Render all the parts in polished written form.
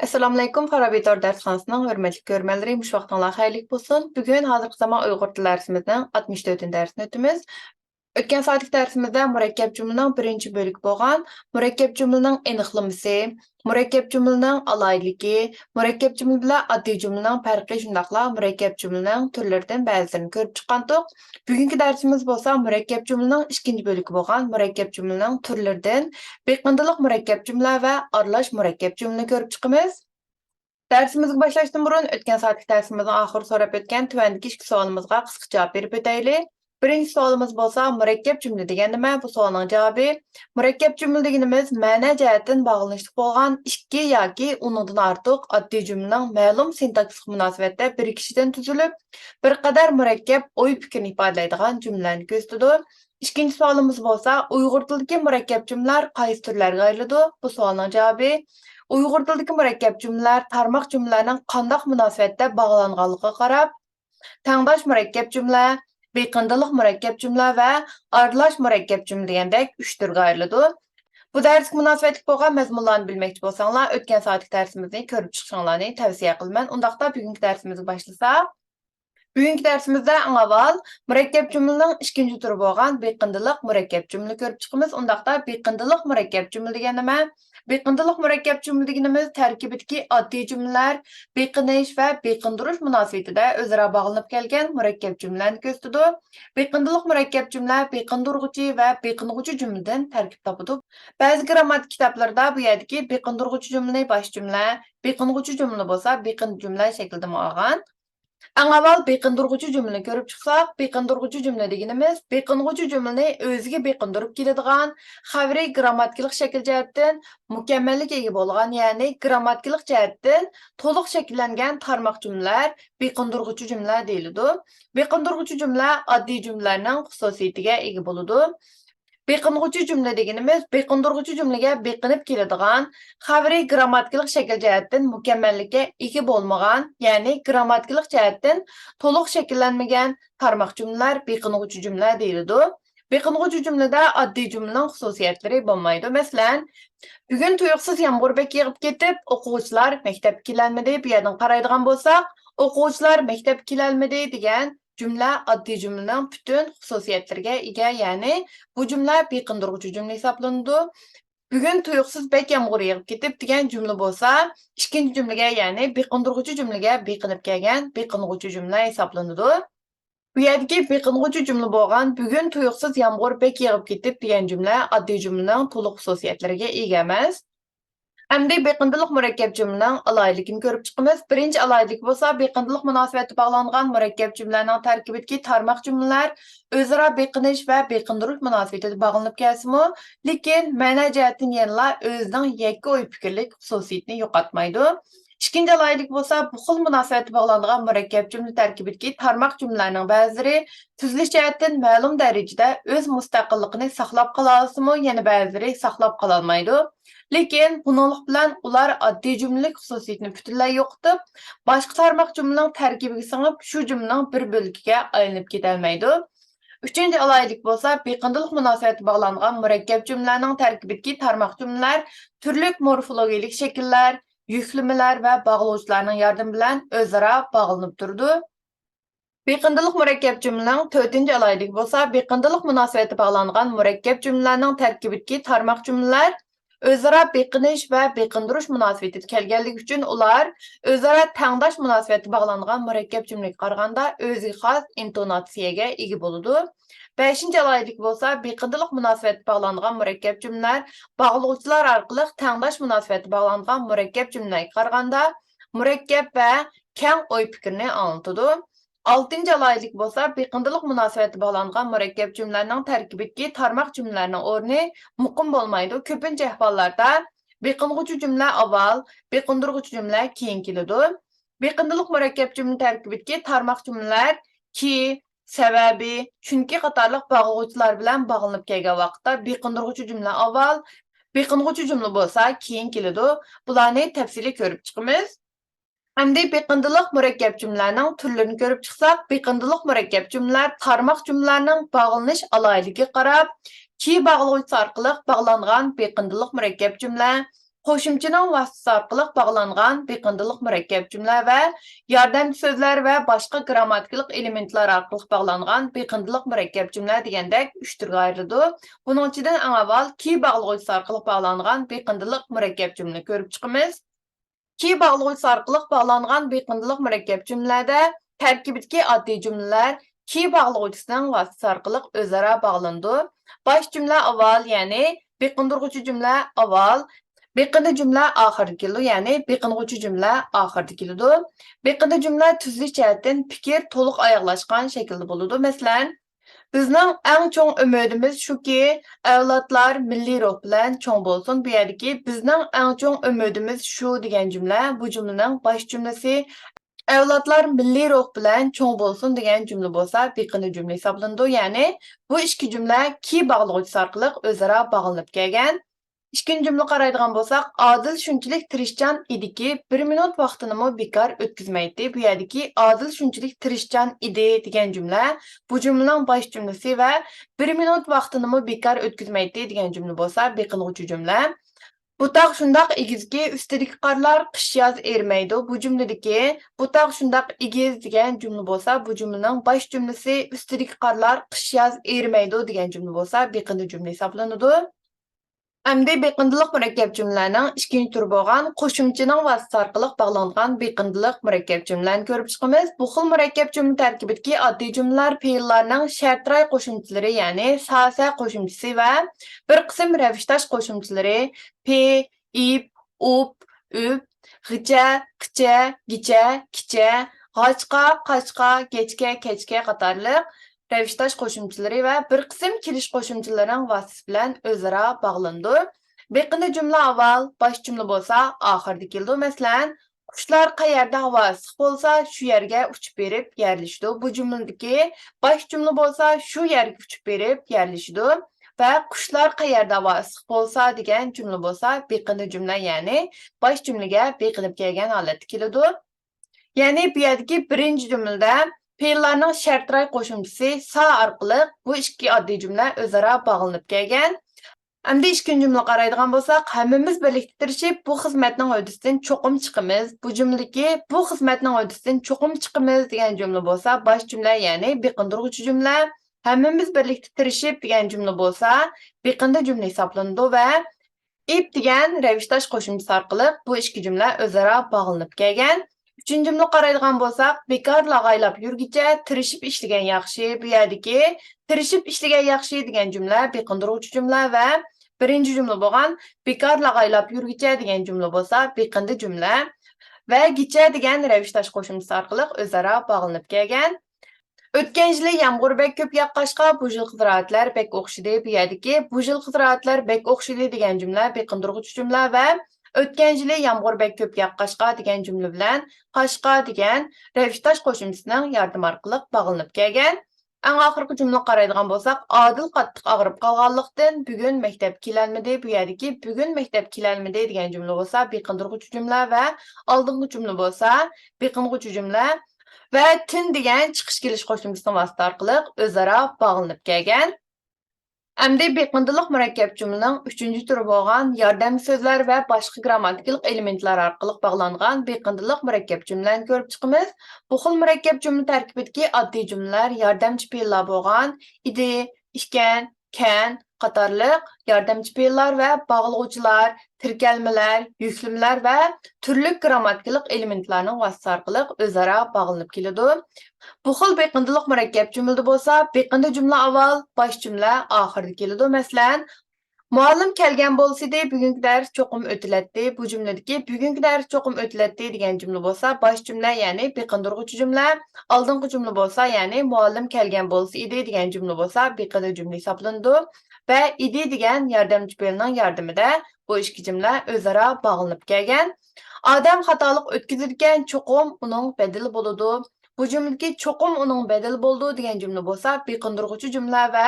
Assalamu alaykum Farabitor darsxanasının hörmətli görmənləri, bu vaxtınlar xeyirlik bolsun. Bugün hazırki zaman Uyğur dili dərsimizin 64-cü dərsini ötümüz. Ötken saatlik dərsimizdə mürəkkəb cümlənin birinci bölük bolğan mürəkkəb cümlənin eniqlaması, mürəkkəb cümlənin alaylığı, mürəkkəb cümlə bilan addi cümlənin fərqi şundaqla mürəkkəb cümlənin türlərindən bəzilərini görüb çıxandıq. Bugünkü dərsimiz bolsa mürəkkəb cümlənin ikinci bölükü bolğan mürəkkəb cümlənin türlərindən beqindiliq mürəkkəb cümlə və aralaş mürəkkəb cümlə görüb çıxımız. Dersimizə başlaşdan burun ötken saatlik dersimizin axırı sorab ötken tüvəndiki iki sualımızga qısqa cavab verib ötəyli. Birinci sualımız bolsa mürəkkəb cümlə degan nima? Bu sualın cavabı mürəkkəb cümlə deganimiz məna cəhətdən bağlanışlıq bolğan iki yoki undan artıq addi cümlənin ma'lum sintaktik münasibətdə bir kişiden tüzülüb bir qədər mürəkkəb oy fikrini ifadələydigan cümləni göstərir. İkinci sualımız bolsa Uyğur tilidəki mürəkkəb cümlələr qaysı türlərə ayrılır? Bu sualın cavabı Uyğur tilidəki mürəkkəb cümlələr tarmaq cümlələrinin qandaq münasibətdə bağlanğanlığına qarab təndaş mürəkkəb cümlə, beqindiliq mürəkkəb cümlə və aralaş mürəkkəb cümlə deyəndək üç türə ayrılır. Bu dərslik münasibətlik bolğan məzmunlarını bilməkçi bolsanlar, ötken saatlik dərsimizni görüb çıxışınlarını tavsiyə qılmən. Undaqda bugünkü dərsimizi başlasaq. Bugünkü dərsimizdə ən əvvəl mürəkkəb cümlənin ikinci türü bolğan beqindiliq mürəkkəb cümlə görüb çıxımız. Undaqda beqindiliq mürəkkəb cümlə degan nima? Beqindiliq mürəkkəb cümlə deganimiz tərkibidəki addi cümlələr beqiniş və beqinduruş münasibətində özara bağlanıb gələn mürəkkəb cümləni göstərir. Beqindiliq mürəkkəb cümlə beqindurğucu və beqinğucu cümlədən tərkib tapıdır. Bəzi qrammatik kitablarda bu yerdəki beqindurğucu cümlə baş cümlə, beqinğucu cümlə bolsa beqin cümlə şəklində olğan. Ən əvvəl beqindurğucu cümləni görüb çıxsaq, beqindurğucu cümlə deganimiz beqinğucu cümləni özünə beqindurub keladigan, xəbri qrammatiklik şəkil cəhətdən mükəmməllik ega bolğan, yəni qrammatiklik cəhətdən to'liq şəkillənən tarmaq cümlələr beqindurğucu cümlə deyilir. Beqindurğucu cümlə addi cümlələrinin xüsusiyyətinə ega boludur. Beqinğucu cümlə deganimiz beqindurğucu cümləyə beqinib keladigan, xəbri qrammatiklik şəkil cəhətdən mükəmməllikə ega bolmagan, yəni qrammatiklik cəhətdən to'liq şəkillənməyən tarmaq cümlələr beqinğucu cümlə deyilir. Beqinğucu cümlədə addi cümlənin xüsusiyyətləri bolmaydı. Məsələn, bugün tuyuqsuz yağmur bək yağıb ketib, o'quvchilar maktabga kelolmadi. Bu yerdan qaraydigan bo'lsak, o'quvchilar maktabga kelolmadi degan cümlə addi cümlənin bütün xüsusiyyətlərə ega, yəni bu cümlə beqindurğucu cümlə hesablanıdı. Bugün tuyuqsuz bək yağmur yağıb ketib degan cümlə bolsa, ikinci cümləyə, yəni beqindurğucu cümləyə beqinib kelgan beqinğucu cümlə hesablanıdı. Bu yerdəki beqinğucu cümlə bolğan bugün tuyuqsuz yağmur bək yağıb ketib degan cümlə addi cümlənin to'liq xüsusiyyətlərə ega emas. Əmdi beqindiliq mürəkkəb cümlənin alaylığını görüb çıxımız. Birinci alaylıq bolsa, beqindiliq münasibəti bağlanğan mürəkkəb cümlənin tərkibidəki tarmaq cümlələr özara beqiniş və beqinduruş münasibətində bağlanıb gəlsimi, lakin məna cəhətdən yenila özünün yekka oy fikirlik xüsusiyyətini yo'qotmaydı. İkinci alaylıq bolsa, bu xil münasibətə bağlanğan mürəkkəb cümlə tərkibidəki tarmaq cümlələrinin bəziləri tüzülüş cəhətdən ma'lum dərəcədə öz müstəqilligini saqlab qalasımı, yəni bəziləri saqlab qalalmaydı. Lekin bununluq bilan ular addi cümləlik xüsusiyyətini bütünlüy yo'qotib, boshqa tarmoq cümlənin tərkibiga singib, shu cümlənin bir bölügiga aylanib ketolmaydi. Üçüncü alaylik bolsa, beqindiliq münasibati bağlanğan murakkab cümlənin tərkibidəki tarmoq cümlələr turlik morfologik şəkillər, yüklümələr və bağlaucularning yordami bilan o'zaro bağlanıb turdi. Beqindiliq murakkab cümlənin 4-cü alaylik bolsa, beqindiliq münasibati bağlanğan murakkab cümlələrning tərkibidəki tarmoq cümlələr özara beqinish və beqinduruş münasibətində kelganligi uchun ular özara tangdash münasibətə bağlanğan murakkab cümləyə qaraganda o'ziga xos intonatsiyaga ega bo'ladi. 5-ci alaylik bolsa, beqindiliq münasibətə bağlanğan murakkab cümlələr bağlaucular orqali tangdash münasibətə bağlanğan murakkab cümləyə qaraganda murakkab və keng oy fikrini anlatadi. 6-cı alaylik bolsa, beqindiliq münasibətə bağlanğan murakkab cümlələrinin tərkibidəki tarmoq cümlələrinin o'rni muqim bo'lmaydi. Ko'pincha ahvollarda beqinğucu cümlə avval, beqindurğucu cümlə keyin keladi. Beqindiliq murakkab cümlə tərkibidəki tarmoq cümlələr ki, səbəbi, chunki qatorliq bağlaucular bilan bağlanıb kelgan vaqtda beqindurğucu cümlə avval, beqinğucu cümlə bo'lsa keyin keladi. Bularni tafsili ko'rib chiqamiz. Əmdi beqindiliq murakkab cümlələrinin türlərini görüb çıxsaq, beqindiliq murakkab cümlələr tarmoq cümlələrinin bağlanış alaylığı qarab, ki bağlaucusu orqali bağlanğan beqindiliq murakkab cümlə, qo'shimchaning vasitasi orqali bog'langan beqindiliq murakkab jumla va yordamchi so'zlar va boshqa grammatikalik elementlar orqali bog'langan beqindiliq murakkab jumla degandek 3 turga ayriladi. Buning ichidan eng avval ki bog'lovchisi orqali bog'langan beqindiliq murakkab jumla ko'rib chiqamiz. Ki bog'lovchisi orqali bog'langan beqindiliq murakkab jumlada tarkibidagi oddiy jumlalar ki bog'lovchisining vasitasi orqali o'zaro bog'landi. Bosh jumla avval, ya'ni beqindiruvchi jumla avval, beqindi jumla oxirida keladi, ya'ni beqing'uvchi jumla oxirida keladi. Beqindi jumla tuzilish jihatdan fikr to'liq oyoqlashgan shaklda bo'ladi. Masalan, bizning eng cho'ng umidimiz shuki, avlodlar milliy ruh bilan cho'ng bo'lsin. Bu yerdagi bizning eng cho'ng umidimiz shu degan jumla, bu jumlaning bosh jumlasi avlodlar milliy ruh bilan cho'ng bo'lsin degan jumla bo'lsa, beqindi jumla hisoblanadi. Ya'ni bu ikki jumla ki bog'lovchisi orqali o'zaro bog'lanib kelgan. İkinci cümle qaraydigan bolsak, Adil shunchalik tirishchan ediki, 1 minut vaqtini bekor o'tkazmaydi. Bu yerdagi Adil shunchalik tirishchan edi degan jumla, bu jumlaning bosh jumlasi va 1 minut vaqtini bekor o'tkazmaydi degan jumla bo'lsa, beqilg'uvchi jumla. Bu taq shundaq egizki, ustidagi qarlar qish yoz ermaydi. Bu jumladagi bu taq shundaq egiz degan jumla bo'lsa, bu jumlaning bosh jumlasi ustidagi qarlar qish yoz ermaydi degan jumla bo'lsa, beqindi jumla hisoblanadi. Endi beqindilik murakkab jumlaning ikkinchi turi bo'lgan qo'shimchaning vasitasi orqali bog'langan beqindilik murakkab jumlani ko'rib chiqamiz. Bu xil murakkab jumla tarkibidagi oddiy jumlalar fe'llarning shartray qo'shimchalari, ya'ni sasa qo'shimchasi va bir qism ravishdosh qo'shimchalari pe, ip, up, up, g'icha, qicha, gicha, kicha, g'achqa, qachqa, kechga, kechga qatorliq ravishdosh qo'shimchalari va bir qism kelish qo'shimchalarining vasitasi bilan o'zaro bog'landi. Beqindi jumla avval, bosh jumla bo'lsa, oxirida keldi. Masalan, qushlar qayerda havo issiq bo'lsa, shu yerga uchib berib yerlashdi. Bu jumladagi bosh jumla bo'lsa, shu yerga uchib berib yerlashdi va qushlar qayerda havo issiq bo'lsa degan jumla bo'lsa, beqindi jumla, ya'ni bosh jumlaga beqilib kelgan holatda keladi. Ya'ni bu yerdagi birinchi jumlada fe'llarning shartray qo'shimchasi sa orqali bu ikki oddiy jumla o'zaro bog'lanib kelgan. Endi ikkinchi jumla qaraydigan bo'lsak, hammamiz birlikda tirishib bu xizmatning uddasidan cho'qim chiqamiz. Bu jumladagi bu xizmatning uddasidan cho'qim chiqamiz degan jumla bo'lsa, bosh jumla, ya'ni beqindiruvchi jumla. Hammamiz birlikda tirishib degan jumla bo'lsa, beqindi jumla hisoblanadi va ip degan ravishdosh qo'shimchasi orqali bu ikki jumla o'zaro bog'lanib kelgan. Üçüncü cümle qaraydigan bo'lsak, bekor lag'aylab yurgicha tirishib ishlagan yaxshi. Bu yerdagi tirishib ishlagan yaxshi degan jumla beqindiruvchi jumla va birinchi jumla bo'lgan bekor lag'aylab yurgicha degan jumla bo'lsa, beqindi jumla va gicha degan ravishdosh qo'shimchasi orqali o'zaro bog'lanib kelgan. O'tgan yili yomg'ir bek ko'p yoqqashqa bu yil qiziratlar bek o'xshidi. Bu yerdagi bu yil qiziratlar bek o'xshidi degan jumla beqindiruvchi jumla va o'tgan yili yomg'ir bek ko'p yoqqashqa degan jumla bilan qashqa degan ravishdosh qo'shimchasining yordami orqali bog'lanib kelgan. Eng oxirgi jumla qaraydigan bo'lsak, Adil qattiq og'rib qolganlikdan bugun maktabga kelolmadi. Bu yerdagi bugun maktabga kelolmadi degan jumla bo'lsa, beqindiruvchi jumla va oldingi jumla bo'lsa, beqindiruvchi jumla va tin degan chiqish kelish qo'shimchasining vasitasi orqali o'zaro bog'lanib kelgan. Endi beqindilik murakkab jumlaning 3-chi turi bo'lgan yordam so'zlar va boshqa grammatikalik elementlar orqali bog'langan beqindilik murakkab jumlani ko'rib chiqamiz. Bu xil murakkab jumla tarkibidagi oddiy jumlalar yordamchi fe'llar bo'lgan idi, ishkan, kan qatorliq yordamchi fe'llar va bog'lovchilar, tirkalmalar, yuklamalar va turli grammatikalik elementlarning vasitasi orqali o'zaro bog'lanib keladi. Bu xil beqindilik murakkab jumlada bo'lsa, beqindi jumla avval, bosh jumla oxirida keladi. Masalan, muallim kelgan bo'lsa-da, bugungi dars cho'qim o'tiladi. Bu jumladagi bugungi dars cho'qim o'tiladi degan jumla bo'lsa, bosh jumla, ya'ni beqindiruvchi jumla. Oldingi jumla bo'lsa, ya'ni muallim kelgan bo'lsa edi degan jumla bo'lsa, beqindi jumla hisoblanadi va idi degan yordamchi fe'lning yordamida bu ikki jumla o'zaro bog'lanib kelgan. Odam xatolik o'tkazilgan cho'qim uning bedeli bo'ladi. Bu jumladagi cho'qim uning bedeli bo'ldi degan jumla bo'lsa, beqindiruvchi jumla va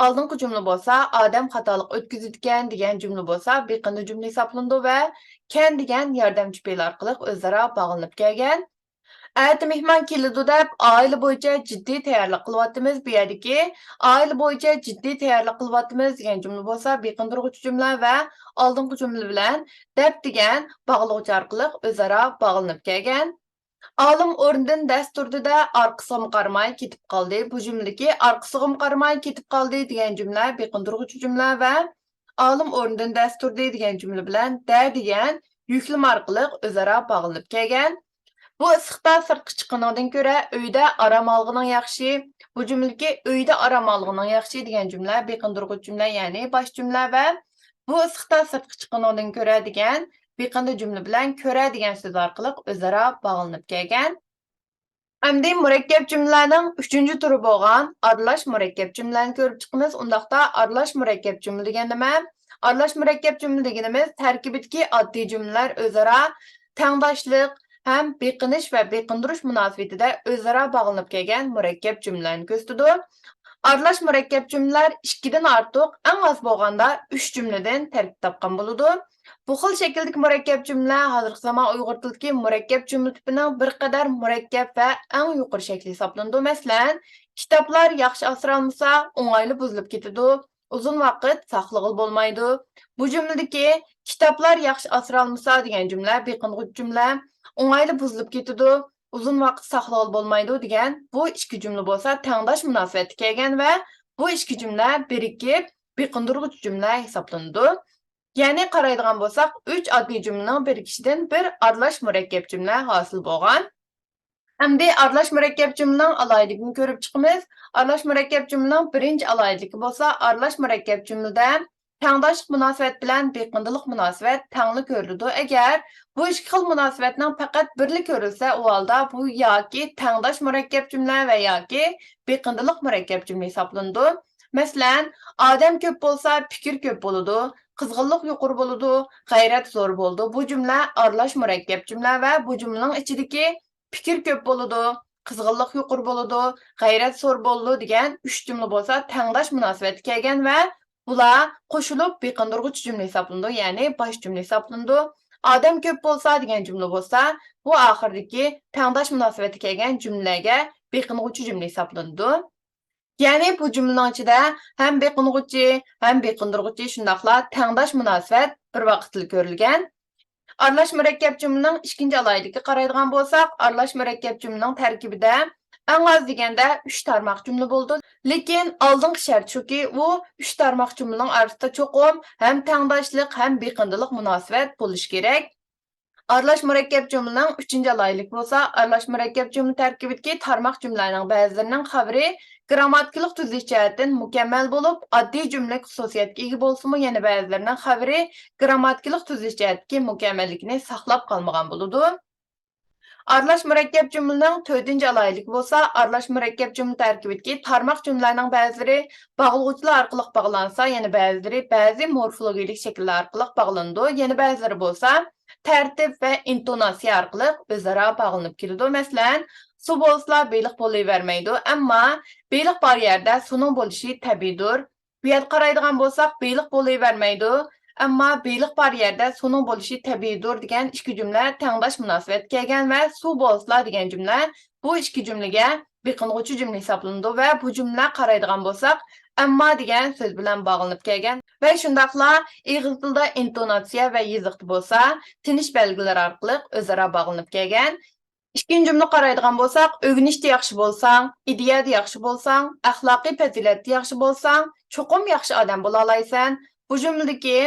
oldingi jumla bo'lsa, odam xatolik o'tkazgan degan jumla bo'lsa, beqindi jumla hisoblanadi va kan degan yordamchi fe'l orqali o'zaro bog'lanib kelgan. Әті mehmon keladi deb oila bo'yicha jiddiy tayyorlik qilyapmiz. Bu yerdagi oila bo'yicha jiddiy tayyorlik qilyapmiz degan jumla bo'lsa, beqindirg'uchi jumla va oldingi jumla bilan deb degan bog'lovchi orqali o'zaro bog'lanib kelgan. Olim o'rnidan dast turdi-da, orqasiga qaramay ketib qoldi. Bu jumladagi orqasiga qaramay ketib qoldi degan jumla beqindirg'uchi jumla va olim o'rnidan dast turdi degan jumla bilan da degan yuklama orqali o'zaro bog'lanib kelgan. Bu issiqda sirtqa chiqqanidan ko'ra uyda aram olganing yaxshi. Bu jumladagi uyda aram olganing yaxshi degan jumla beqindirg'uchi jumla, ya'ni bosh jumla va bu issiqda sirtqa chiqqanidan ko'ra degan beqindir jumla bilan ko'ra degan so'z orqali o'zaro bog'lanib kelgan. Endi murakkab jumlaning 3-chi turi bo'lgan aralash murakkab jumlani ko'rib chiqamiz. Undaqda aralash murakkab jumla degan nima? Aralash murakkab jumla deganimiz tarkibidagi oddiy jumlalar o'zaro tengdoshlik ham beqinish va beqindirish munosabatida o'zaro bog'lanib kelgan murakkab jumlani ko'rsatadi. Aralash murakkab jumlalar 2 dan ortiq, eng oz bo'lganda 3 jumladan tarkib topgan bo'ladi. Bu xil shakldagi murakkab jumla hozirgi zamon Uyg'ur tilidagi murakkab jumla tipining bir qadar murakkab va eng yuqori shakli hisoblanadi. Masalan, kitoblar yaxshi asralmasa, o'ng'ayli buzilib ketadi. Uzun vaqt saqlag'il bo'lmaydi. Bu jumladagi kitoblar yaxshi asralmasa degan jumla beqindirg'uchi jumla. O'ng'ayli buzilib ketadi, uzun vaqt saqlag'il bo'lmaydi degan bu ikki jumla bo'lsa, tengdosh munosabatga kelgan va bu ikki jumla birikib beqindirg'uchi jumla hisoblanadi. Ya'ni qaraydigan bo'lsak, 3 oddiy jumlaning birikishidan bir aralash murakkab jumla hosil bo'lgan. Endi aralash murakkab jumlaning alohidligini ko'rib chiqamiz. Aralash murakkab jumlaning birinchi alohidligi bo'lsa, aralash murakkab jumlada tengdoshlik munosabat bilan beqindirlik munosabat tengli ko'riladi. Agar bu ikki xil munosabatning faqat birli ko'rilsa, u holda bu yoki tengdosh murakkab jumla va yoki beqindirlik murakkab jumla hisoblanadi. Masalan, odam ko'p bo'lsa, fikr ko'p bo'ladi, qizg'inlik yuqori bo'ladi, g'ayrat zo'r bo'ldi. Bu jumla aralash murakkab jumla va bu jumlaning ichidagi fikr ko'p bo'ladi, qizg'inlik yuqori bo'ladi, g'ayrat zo'r bo'ldi degan 3 jumla bo'lsa, tengdosh munosabatga kelgan va bular qo'shilib beqindirg'uchi jumla hisoblanadi, ya'ni bosh jumla hisoblanadi. Odam ko'p bo'lsa degan jumla bo'lsa, bu oxirdagi tengdosh munosabatga kelgan jumlaga beqindirg'uchi jumla hisoblanadi. Ya'ni bu jumlaning ichida ham beqindirg'uchi, ham beqindirg'uchi shundaqla tengdosh munosabat bir vaqtda ko'rilgan. Aralash murakkab jumlaning ikkinchi alohidligiga qaraydigan bo'lsak, aralash murakkab jumlaning tarkibida eng oz deganda 3 tarmoq jumla bo'ldi. Lekin oldingi shart shuki, u 3 tarmoq jumlaning orasida cho'qim ham tengdoshlik, ham beqindirlik munosabat bo'lishi kerak. Aralash murakkab jumlaning 3-chi alohidligi bo'lsa, aralash murakkab jumla tarkibidagi tarmoq jumlalarning ba'zilarining xabari grammatikalik tuzilish jihatdan mukammal bo'lib, oddiy jumla xususiyatiga ega bo'lsa-mu, yana ba'zilarining xabari grammatikalik tuzilish jihatdagi mukammallikni saqlab qolmagan bo'ladi. Aralash murakkab jumlaning 4-chi alohidligi bo'lsa, aralash murakkab jumla tarkibidagi tarmoq jumlalarning ba'zilari bog'lovchilar orqali bog'lansa, yana ba'zilari ba'zi morfologik shakllar orqali bog'lanadi, yana ba'zilari bo'lsa tartib va intonatsiya orqali o'zaro bog'lanib keladi. Masalan, suv bo'lsa beliq bo'lavermaydi, ammo beliq bor yerda suvning bo'lishi tabiiydir. Bu yerga qaraydigan bo'lsak, beliq bo'lavermaydi, ammo beliq bor yerda suvning bo'lishi tabiiydir degan ikki jumla tengdosh munosabatga kelgan va suv bo'lsa degan jumla bu ikki jumlaga beqindirg'uchi jumla hisoblanadi va bu jumla qaraydigan bo'lsak, ammo degan so'z bilan bog'lanib kelgan va shundaqla ig'iz tilida intonatsiya va yiziqda bo'lsa, tinish belgilari orqali o'zaro bog'lanib kelgan. Ikkinchi jumla qaraydigan bo'lsak, o'rganishda yaxshi bo'lsang, ideyada yaxshi bo'lsang, axloqiy fazilatda yaxshi bo'lsang, cho'qim yaxshi odam bo'la olaysan. Bu jumladagi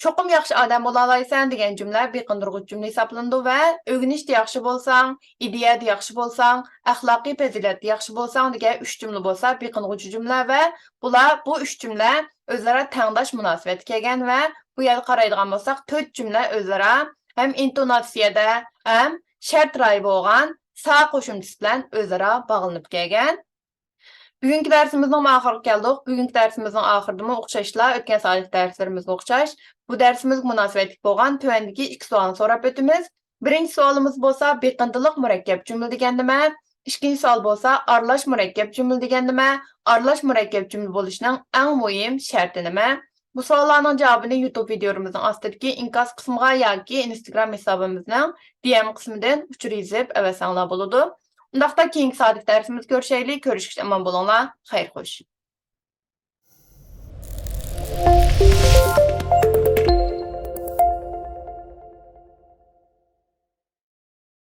cho'qim yaxshi odam bo'la olaysan degan jumla beqindirg'uchi jumla hisoblanadi va o'rganishda yaxshi bo'lsang, ideyada yaxshi bo'lsang, axloqiy fazilatda yaxshi bo'lsang degan 3 jumla bo'lsa beqindirg'uchi jumla va bular bu 3 jumla o'zaro tengdosh munosabatga kelgan va bu yerga qaraydigan bo'lsak 4 jumla o'zaro ham intonatsiyada ham shart rayi bo'lgan sa qo'shimchasi bilan o'zaro bog'lanib kelgan. Bugungi darsimizning oxiriga keldik. Bugungi darsimizning oxiridami o'xshashla o'tgan soatlik darslarimizga o'xshash. Bu darsimizga munosabatli bo'lgan tuvandagi 2 savolni so'rab o'tamiz. Birinchi savolimiz bo'lsa, beqindirlik murakkab jumla degan nima? Ikkinchi savol bo'lsa, aralash murakkab jumla degan nima? Aralash murakkab jumla bo'lishining eng muhim sharti nima? Bu savollarning javobini YouTube videomuzning ostidagi inkas qismiga yoki Instagram hesabimizning DM qismidan uchur yozib avasanlar bo'ladi. Undaqda keyingi soatlik darsimizda ko'rishaylik. Ko'rishguncha omon bo'linglar. Xayr xo'sh.